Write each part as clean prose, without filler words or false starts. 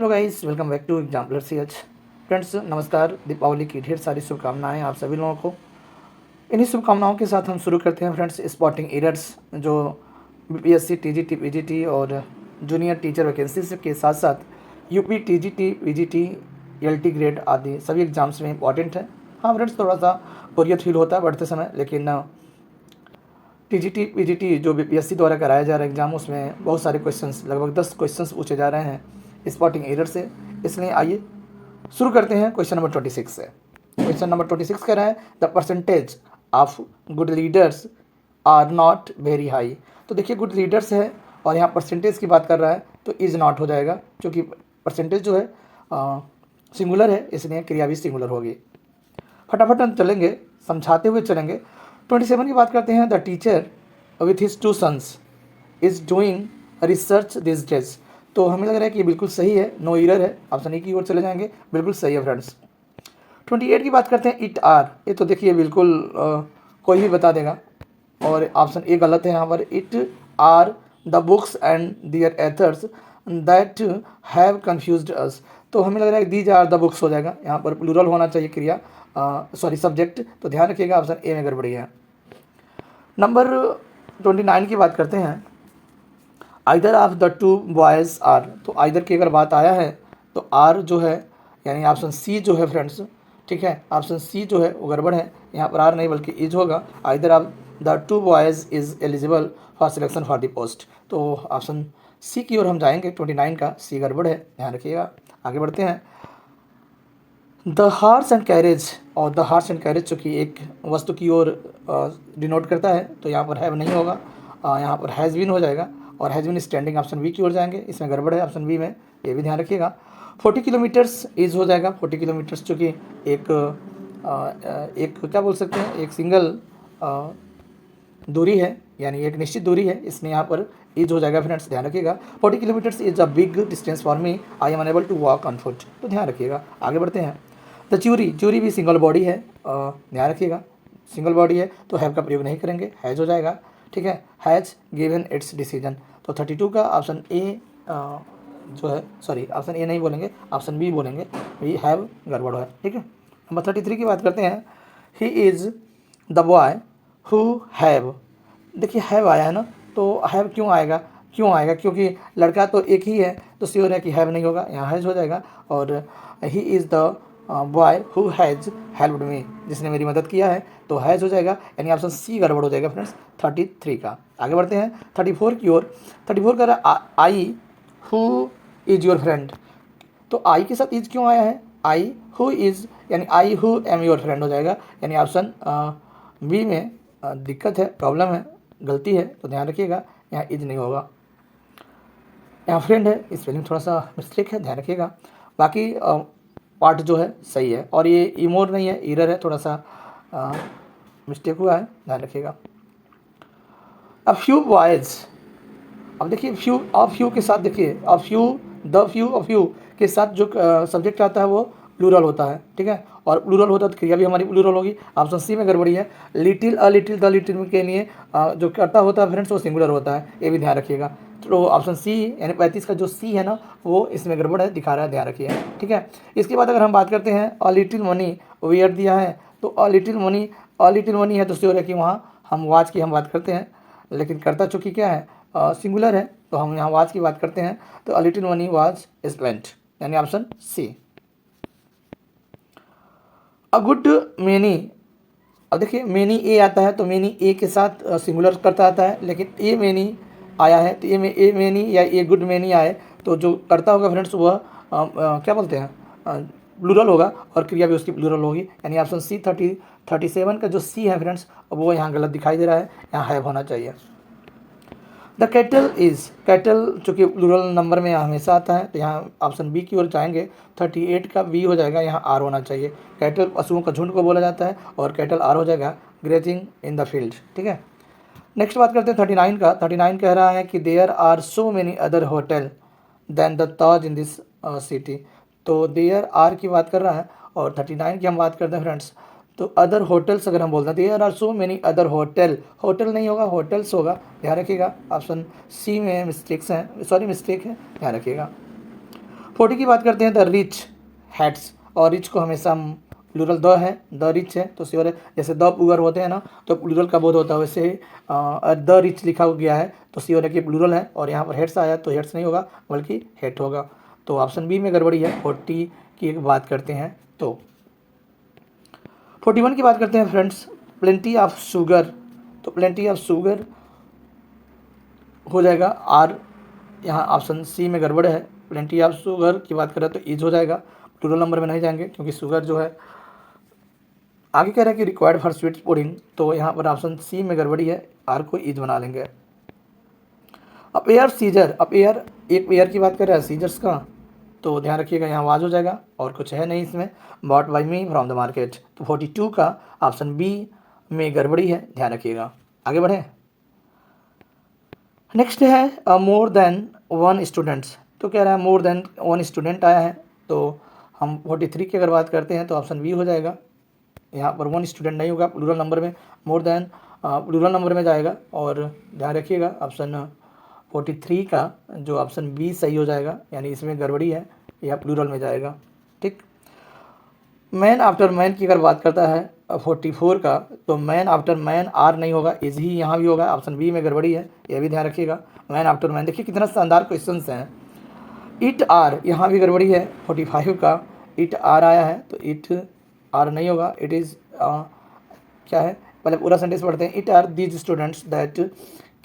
Hello guys, welcome back to exemplar CH। Friends नमस्कार। दीपावली की ढेर सारी शुभकामनाएं आप सभी लोगों को। इन्हीं शुभकामनाओं के साथ हम शुरू करते हैं फ्रेंड्स स्पॉटिंग एरर्स जो BPSC TGT PGT और जूनियर टीचर वैकेंसीज के साथ साथ UP TGT PGT LT grade आदि सभी एग्जाम्स में इंपॉर्टेंट है। हाँ फ्रेंड्स, थोड़ा सा बोरियत फील होता है बढ़ते समय, लेकिन TGT PGT जो BPSC द्वारा कराया जा रहा है एग्ज़ाम, उसमें बहुत सारे क्वेश्चंस, लगभग 10 क्वेश्चंस पूछे जा रहे हैं स्पॉटिंग एरर से। इसलिए आइए शुरू करते हैं क्वेश्चन नंबर 26 से। क्वेश्चन नंबर 26 कह रहा है the percentage of good leaders are not very high. तो देखिए, गुड लीडर्स है और यहाँ परसेंटेज की बात कर रहा है, तो इज़ नॉट हो जाएगा, क्योंकि परसेंटेज जो है सिंगुलर है, इसलिए क्रिया भी सिंगुलर होगी। फटाफट हम चलेंगे, समझाते हुए चलेंगे। 27 की बात करते हैं। The teacher with his 2 sons is doing research this days. तो हमें लग रहा है कि ये बिल्कुल सही है, नो एरर है। ऑप्शन ए की ओर चले जाएंगे, बिल्कुल सही है फ्रेंड्स। 28 की बात करते हैं। इट आर, ये तो देखिए बिल्कुल कोई भी बता देगा, और ऑप्शन ए गलत है यहाँ पर। It are the books and their authors that have confused us. तो हमें लग रहा है दीज आर द बुक्स हो जाएगा, यहाँ पर प्लूरल होना चाहिए क्रिया, सॉरी सब्जेक्ट, तो ध्यान रखिएगा ऑप्शन ए में गड़बड़ी है। नंबर 29 की बात करते हैं। Either of the 2 boys are. तो आइदर की अगर बात आया है तो आर जो है, यानी ऑप्शन सी जो है फ्रेंड्स, ठीक है, ऑप्शन सी जो है वो गड़बड़ है, यहाँ पर आर नहीं बल्कि इज होगा। Either of the 2 boys is eligible for selection for the post. तो ऑप्शन सी की ओर हम जाएंगे। 29 का सी गड़बड़ है, ध्यान रखिएगा। आगे बढ़ते हैं। द हार्स एंड कैरेज, और द हार्स एंड कैरेज चूँकि एक वस्तु की ओर डिनोट करता है, तो यहाँ पर हैव नहीं होगा, यहाँ पर हैज़ बीन हो जाएगा, और has been standing option B की ओर जाएंगे, इसमें गड़बड़ है ऑप्शन बी में, ये भी ध्यान रखिएगा। 40 किलोमीटर्स इज़ हो जाएगा। 40 किलोमीटर्स चूँकि एक क्या बोल सकते हैं, एक सिंगल दूरी है, यानी एक निश्चित दूरी है, इसमें यहाँ पर इज हो जाएगा फ्रेंड्स, ध्यान रखिएगा। 40 kilometres is a big distance for me, I am unable to walk on foot. तो ध्यान रखिएगा। आगे बढ़ते हैं। द ज्यूरी भी सिंगल बॉडी है, ध्यान रखिएगा, सिंगल बॉडी है, तो हैव का प्रयोग नहीं करेंगे, हैज़ हो जाएगा, ठीक है। Has given it's decision. तो 32 का ऑप्शन ए जो है, सॉरी ऑप्शन ए नहीं बोलेंगे, ऑप्शन बी बोलेंगे, वी हैव गड़बड़ है, ठीक है। नंबर 33 की बात करते हैं। He is the boy who have. देखिए हैव आया है ना, तो हैव क्यों आएगा, क्योंकि लड़का तो एक ही है, तो श्योर है कि हैव नहीं होगा, यहाँ हैज़ हो जाएगा। और he is the boy who has helped me, जिसने मेरी मदद किया है, तो हैज़ हो जाएगा, यानी ऑप्शन सी गड़बड़ हो जाएगा फ्रेंड्स 33 का। आगे बढ़ते हैं 34 की ओर। 34 का रहा I who is your friend. तो आई के साथ इज क्यों आया है, आई हु इज़, यानी I who am your friend हो जाएगा, यानी ऑप्शन बी में दिक्कत है, प्रॉब्लम है, गलती है, तो ध्यान रखिएगा, यहाँ इज नहीं होगा, यहाँ फ्रेंड है, स्पेलिंग थोड़ा सा मिस्टेक है, ध्यान रखिएगा। बाकी पार्ट जो है सही है, और ये इमोर नहीं है, एरर है, थोड़ा सा मिस्टेक हुआ है, ध्यान रखिएगा। अब फ्यू बॉयज़, अब देखिए फ्यू के साथ, देखिए द फ्यू के साथ जो सब्जेक्ट आता है वो प्लूरल होता है, ठीक है, और प्लूरल होता है तो क्रिया भी हमारी प्लूरल होगी। ऑप्शन सी में गड़बड़ी है। Little a little the little के लिए जो करता होता है फ्रेंड्स वो सिंगुलर होता है, ये भी ध्यान रखिएगा। तो ऑप्शन सी यानी 35 का जो सी है ना, वो इसमें गड़बड़ है, दिखा रहा है, ध्यान रखिए, ठीक है। इसके बाद अगर हम बात करते हैं अ लिटिल मनी वेयर दिया है, तो अ लिटिल मनी है, तो श्योर है कि वहाँ हम वाच की हम बात करते हैं, लेकिन करता चूँकि क्या है सिंगुलर है, तो हम यहाँ वाच की बात करते हैं, तो a little money was spent, यानी option C. A good many, अब देखिए मैनी ए आता है, तो मैनी ए के साथ सिंगुलर करता आता है, लेकिन ए मैनी आया है, तो ए मैनी या ए गुड मैनी आए, तो जो करता होगा फ्रेंड्स वह क्या बोलते हैं प्लूरल होगा, और क्रिया भी उसकी प्लूरल होगी, यानी ऑप्शन सी 37 का जो सी है फ्रेंड्स वो यहाँ गलत दिखाई दे रहा है, यहाँ हैव होना चाहिए। द कैटल चूँकि प्लूरल नंबर में हमेशा आता है, तो यहाँ ऑप्शन बी की ओर जाएंगे। 38 का बी हो जाएगा, यहाँ आर होना चाहिए। कैटल पशुओं का झुंड को बोला जाता है, और कैटल आर हो जाएगा, ग्रेजिंग इन द फील्ड, ठीक है। नेक्स्ट बात करते हैं 39 का। 39 कह रहा है कि there are so many other hotel than the Taj in this city. तो देयर आर की बात कर रहा है, और 39 की हम बात करते हैं फ्रेंड्स, तो अदर होटल्स अगर हम बोलते हैं, there are so many other hotel नहीं होगा, होटल्स होगा, ध्यान रखिएगा। ऑप्शन सी में मिस्टेक है, ध्यान रखिएगा। 40 की बात करते हैं, द रिच हैट्स, और रिच को हमेशा हम प्लूरल द है, द रिच है तो श्योर है, जैसे द पुअर होते हैं ना तो प्लूरल का बोध होता है, वैसे द रिच लिखा गया है तो श्योर है कि प्लूरल है, और यहाँ पर हेड्स आया तो हेड्स नहीं होगा बल्कि हेट होगा। तो ऑप्शन बी में गड़बड़ी है। 40 की बात करते हैं तो 41 की बात करते हैं फ्रेंड्स, प्लेंटी ऑफ शुगर, तो प्लेंटी ऑफ शुगर हो जाएगा आर, यहाँ ऑप्शन सी में गड़बड़ है। प्लेंटी ऑफ शुगर की बात करें तो इज हो जाएगा, प्लूरल नंबर में नहीं जाएंगे क्योंकि शुगर जो है आगे कह रहा है कि रिक्वायर्ड फॉर स्वीट पुडिंग, तो यहाँ पर ऑप्शन सी में गड़बड़ी है, आर को इज बना लेंगे। अब एयर सीजर, अब एयर एक एयर की बात कर रहा है सीजर्स का, तो ध्यान रखिएगा यहाँ आवाज़ हो जाएगा और कुछ है नहीं इसमें, bot by me from the market, तो 42 का ऑप्शन बी में गड़बड़ी है, ध्यान रखिएगा। आगे बढ़े, नेक्स्ट है मोर देन वन स्टूडेंट्स, तो कह रहा है मोर देन वन स्टूडेंट आया है, तो हम 43 की अगर बात करते हैं तो ऑप्शन बी हो जाएगा, यहाँ पर वन स्टूडेंट नहीं होगा, प्लूरल नंबर में मोर देन प्लूरल नंबर में जाएगा, और ध्यान रखिएगा ऑप्शन 43 का जो ऑप्शन बी सही हो जाएगा, यानी इसमें गड़बड़ी है, यह प्लूरल में जाएगा। ठीक, मैन आफ्टर मैन की अगर बात करता है 44 का, तो मैन आफ्टर मैन आर नहीं होगा, इज ही यहाँ भी होगा, ऑप्शन बी में गड़बड़ी है, यह भी ध्यान रखिएगा। मैन आफ्टर मैन, देखिए कितना शानदार क्वेश्चन हैं। इट आर, यहाँ भी गड़बड़ी है, 45 का इट आर आया है तो इट आर नहीं होगा, इट इज़ क्या है, पहले पूरा सेंटेंस पढ़ते हैं, it are these students that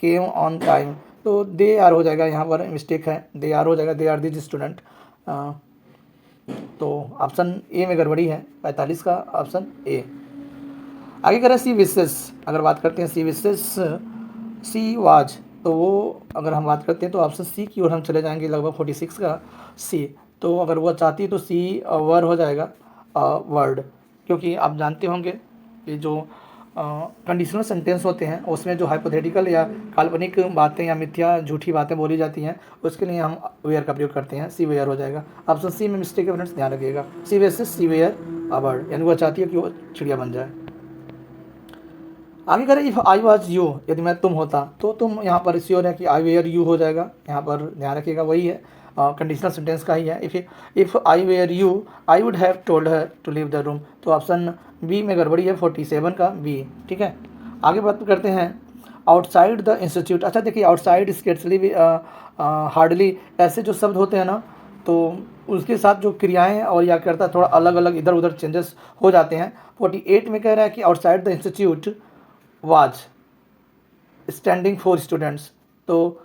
came on time, तो दे आर हो जाएगा, यहाँ पर मिस्टेक है, दे आर हो जाएगा, दे आर दीज स्टूडेंट, तो ऑप्शन ए में गड़बड़ी है, 45 का ऑप्शन ए। आगे करें सी विशेष, अगर बात करते हैं सी विशेष, सी वाज, तो वो अगर हम बात करते हैं तो ऑप्शन सी की ओर हम चले जाएंगे, लगभग 46 का सी, तो अगर वो चाहती तो सी वर हो जाएगा वर्ड, क्योंकि आप जानते होंगे कि जो कंडीशनल सेंटेंस होते हैं उसमें जो हाइपोथेटिकल या काल्पनिक बातें या मिथ्या झूठी बातें बोली जाती हैं उसके लिए हम वेयर का प्रयोग करते हैं, सी वेयर हो जाएगा, ऑप्शन सी में मिस्टेक है फ्रेंड्स, ध्यान रखिएगा। See where see where a bird, यानी वो चाहती है कि वो चिड़िया बन जाए। आगे करें, इफ़ आई वॉज यू, यदि मैं तुम होता, तो तुम यहाँ पर श्योर है कि आई वेयर यू हो जाएगा, यहाँ पर ध्यान रखिएगा वही है, कंडीशनल सेंटेंस का ही है। If I were you I would have told her to leave the room, तो ऑप्शन बी में गड़बड़ी है, 47 का बी। ठीक है, आगे बात करते हैं आउटसाइड द इंस्टीट्यूट। अच्छा देखिए, आउटसाइड स्केर्सली भी हार्डली, ऐसे जो शब्द होते हैं ना तो उसके साथ जो क्रियाएं और या करता थोड़ा अलग अलग इधर उधर चेंजेस हो जाते हैं। 48 में कह रहा है कि outside the institute was standing for students, तो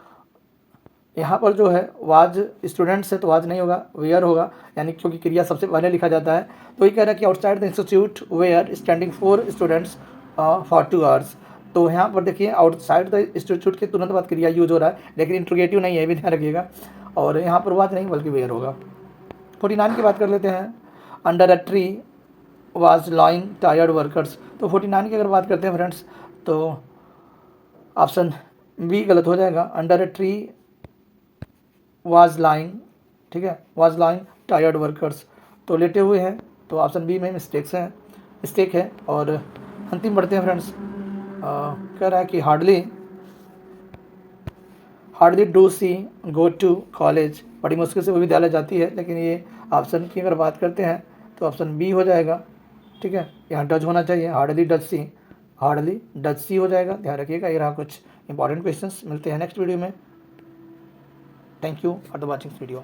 यहाँ पर जो है वाज स्टूडेंट्स है तो वाज नहीं होगा, वेयर होगा, यानी क्योंकि क्रिया सबसे पहले लिखा जाता है, तो ये कह रहा है कि outside the institute were standing for students for 2 hours, तो यहाँ पर देखिए आउटसाइड द इंस्टीट्यूट के तुरंत बाद क्रिया यूज हो रहा है, लेकिन इंट्रोगेटिव नहीं है, ये भी ध्यान रखिएगा, और यहाँ पर वाज नहीं बल्कि वेयर होगा। 49 की बात कर लेते हैं, under a tree was lying tired workers, तो 49 की अगर बात करते हैं फ्रेंड्स तो ऑप्शन बी गलत हो जाएगा, under a tree was lying, ठीक है, वाज लाइंग टायर्ड वर्कर्स, तो लेटे हुए हैं, तो ऑप्शन बी में मिस्टेक है। और अंतिम बढ़ते हैं फ्रेंड्स, कह रहा है कि hardly do see go to college, बड़ी मुश्किल से वो विद्यालय जाती है, लेकिन ये ऑप्शन की अगर बात करते हैं तो ऑप्शन बी हो जाएगा। ठीक है, यहाँ डज होना चाहिए, हार्डली डज सी हो जाएगा, ध्यान रखिएगा। ये रहा कुछ इंपॉर्टेंट क्वेश्चंस, मिलते हैं नेक्स्ट वीडियो में। Thank you for the watching video.